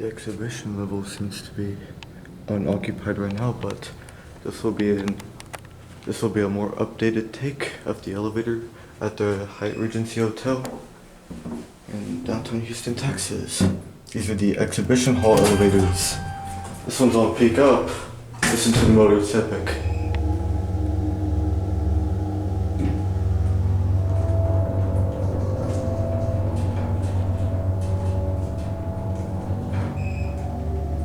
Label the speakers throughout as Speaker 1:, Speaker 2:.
Speaker 1: The exhibition level seems to be unoccupied right now, but this will be a more updated take of the elevator at the Hyatt Regency Hotel in downtown Houston, Texas. These are the exhibition hall elevators. This one's on peak up. Listen to the motor, it's epic.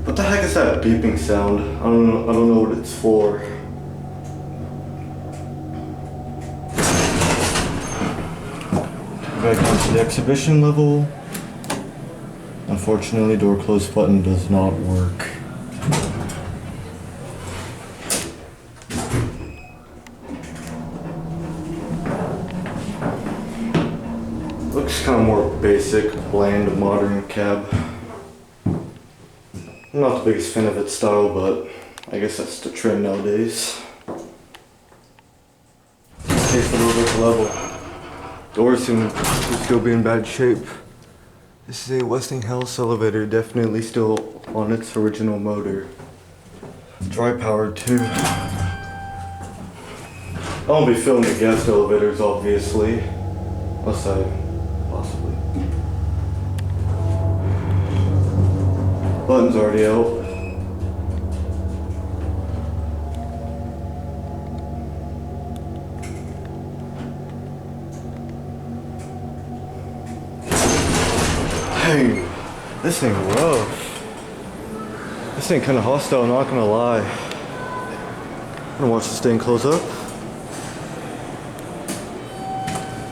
Speaker 1: What the heck is that beeping sound? I don't know what it's for. Back onto the exhibition level. Unfortunately, door close button does not work. Looks kind of more basic, bland, modern cab. I'm not the biggest fan of its style, but I guess that's the trend nowadays. Okay, for the level. Doors seem to still be in bad shape. This is a Westinghouse elevator, definitely still on its original motor. Dry powered too. I won't be filling the guest elevators, obviously. Unless I possibly. Button's already out. Hey, this thing rough. This thing kinda hostile, not gonna lie. I'm gonna watch this thing close up.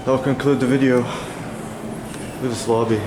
Speaker 1: That'll conclude the video. Look at this lobby.